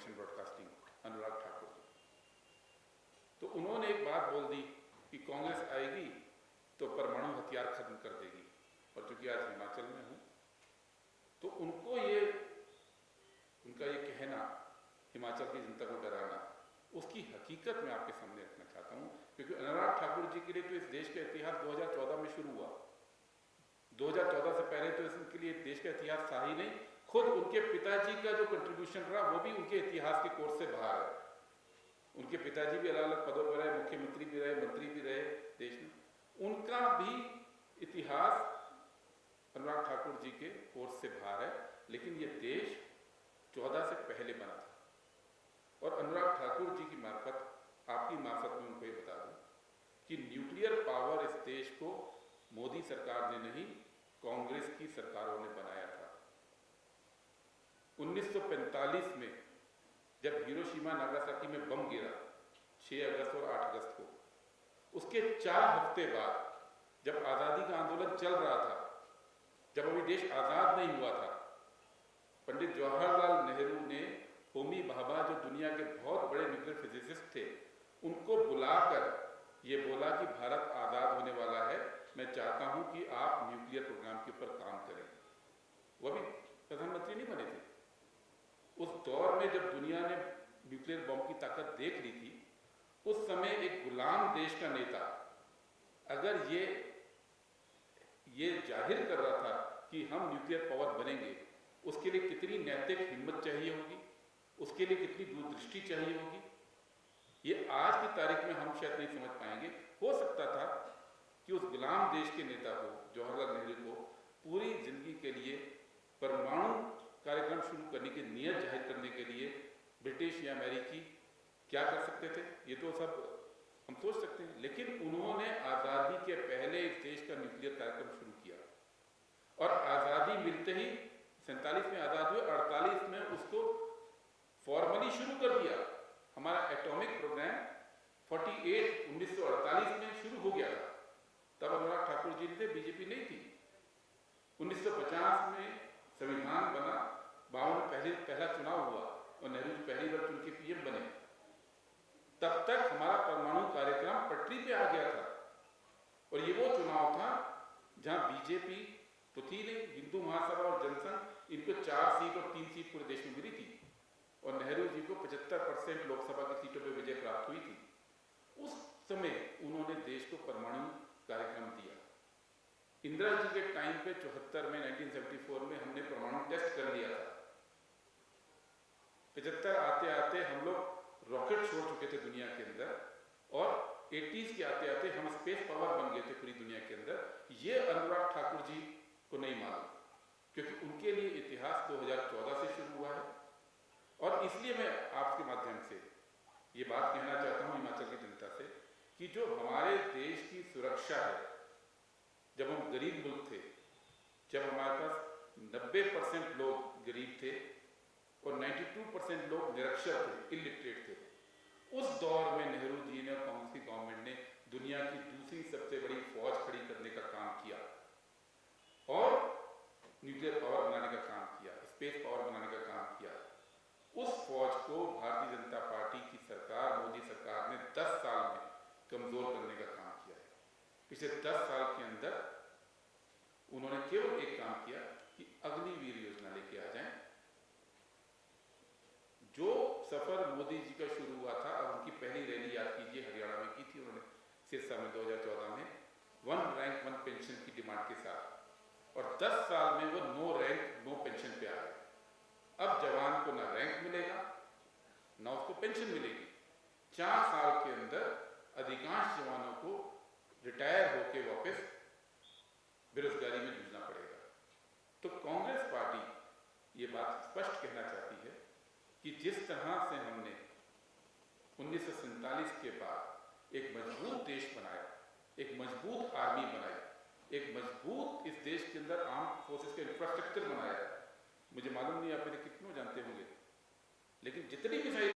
Information broadcasting, Anurag Thakur ji. तो उन्होंने एक बात बोल दी कि कांग्रेस आएगी तो परमाणु हथियार खत्म कर देगी, और चूंकि आज हिमाचल में हूं तो उनका ये कहना, हिमाचल की जनता को डराना, उसकी हकीकत मैं आपके सामने रखना चाहता हूं, क्योंकि अनुराग ठाकुर जी के लिए तो इस देश का इतिहास 2014 में शुरू हुआ। 2014 से पहले तो इसके लिए देश का इतिहास था ही नहीं। खुद उनके पिताजी का जो कंट्रीब्यूशन रहा वो भी उनके इतिहास के कोर्स से बाहर है। उनके पिताजी भी अलग अलग पदों पर रहे, मुख्यमंत्री भी रहे, मंत्री भी रहे देश में, उनका भी इतिहास अनुराग ठाकुर जी के कोर्स से बाहर है। लेकिन ये देश 14 से पहले बना था, और अनुराग ठाकुर जी की मार्फत, आपकी मार्फत में उनको ये बता दूं कि न्यूक्लियर पावर इस देश को मोदी सरकार ने नहीं, कांग्रेस की सरकारों ने बनाया था। 1945 में जब हिरोशिमा नागासाकी में बम गिरा 6 अगस्त और 8 अगस्त को, उसके 4 हफ्ते बाद जब आज़ादी का आंदोलन चल रहा था, जब अभी देश आज़ाद नहीं हुआ था, पंडित जवाहरलाल नेहरू ने होमी भाभा, जो दुनिया के बहुत बड़े न्यूक्लियर फिजिसिस्ट थे, उनको बुलाकर ये बोला कि भारत आज़ाद होने वाला है, मैं चाहता हूं कि आप न्यूक्लियर प्रोग्राम के ऊपर काम करें। वो भी प्रधानमंत्री नहीं बने थे। उस दौर में जब दुनिया ने न्यूक्लियर बम की ताकत देख ली थी, उस समय एक गुलाम देश का नेता अगर ये जाहिर कर रहा था कि हम न्यूक्लियर पावर बनेंगे, उसके लिए कितनी नैतिक हिम्मत चाहिए होगी, उसके लिए कितनी दूरदृष्टि चाहिए होगी, ये आज की तारीख में हम शायद नहीं समझ पाएंगे। हो सकता था कि उस गुलाम देश के नेता को, जवाहरलाल नेहरू को, पूरी जिंदगी के लिए परमाणु कार्यक्रम शुरू करने की नीयत जाहिर करने के लिए ब्रिटिश या अमेरिकी क्या कर सकते थे, ये तो सब हम सोच सकते हैं। लेकिन उन्होंने आज़ादी के पहले इस देश का न्यूक्लियर कार्यक्रम शुरू किया, और आज़ादी मिलते ही 47 में आज़ाद हुए, 48 में उसको फॉर्मली शुरू कर दिया। हमारा एटॉमिक प्रोग्राम 1948 में शुरू हो गया था। तब अनुराग ठाकुर जी थे, बीजेपी नहीं थी। 1950 में संविधान बना, 52 में पहला चुनाव हुआ और नेहरू जी पहली बार चुन के पीएम बने। तब तक हमारा परमाणु कार्यक्रम पटरी पे आ गया था, और ये वो चुनाव था जहां बीजेपी तो थी नहीं, हिंदू महासभा और जनसंघ, इनको 4 सीट और 3 सीट पूरे देश में मिली थी, और नेहरू जी को 75% लोकसभा की सीटों पर विजय प्राप्त हुई थी। उस समय उन्होंने देश को परमाणु कार्यक्रम दिया। इंदिरा जी के टाइम पे 74 में 1974 में हमने परमाणु टेस्ट कर लिया था। 75 आते आते हम लोग रॉकेट छोड़ चुके थे दुनिया के अंदर, और 80s के आते आते हम स्पेस पावर बन गए थे पूरी दुनिया के अंदर। ये अनुराग ठाकुर जी को नहीं मालूम, क्योंकि उनके लिए इतिहास 2014 से शुरू हुआ है। और इसलिए मैं आपके माध्यम से ये बात कहना चाहता हूं हिमाचल की जनता से कि जो हमारे देश की सुरक्षा है, जब हम गरीब मुल्क थे, जब हमारे पास 90% लोग गरीब थे और 92% लोग निरक्षर थे, इलिटरेट थे, उस दौर में नेहरू जी ने, कांग्रेस की गवर्नमेंट ने दुनिया की दूसरी सबसे बड़ी फौज खड़ी करने का काम किया, और न्यूक्लियर पावर बनाने का काम किया, स्पेस पावर बनाने का काम किया। उस फौज को भारतीय जनता पार्टी की सरकार, मोदी सरकार ने 10 साल में कमजोर करने का काम किया है। पिछले 10 साल के अंदर उन्होंने केवल एक काम किया कि अग्निवीर योजना लेके आ जाएं। जो सफर मोदी जी का शुरू हुआ था, अब उनकी पहली रैली याद कीजिए, हरियाणा में की थी उन्होंने, सिरसा में 2014 में, 1 रैंक 1 पेंशन की डिमांड के साथ, और 10 साल में वो नो रैंक नो पेंशन पे आ गए। अब जवान को ना रैंक मिलेगा ना उसको पेंशन मिलेगी। 4 साल के अंदर अधिकांश जवानों को रिटायर होकर वापस बेरोजगारी में जूझना पड़ेगा। तो कांग्रेस पार्टी ये बात स्पष्ट कहना चाहती है कि जिस तरह से हमने 1947 के बाद एक मजबूत देश बनाया, एक मजबूत आर्मी बनाई, एक मजबूत इस देश के अंदर आर्म फोर्सेस का इंफ्रास्ट्रक्चर बनाया, मुझे मालूम नहीं आप मेरे कितनों जानते होंगे, लेकिन जितनी भी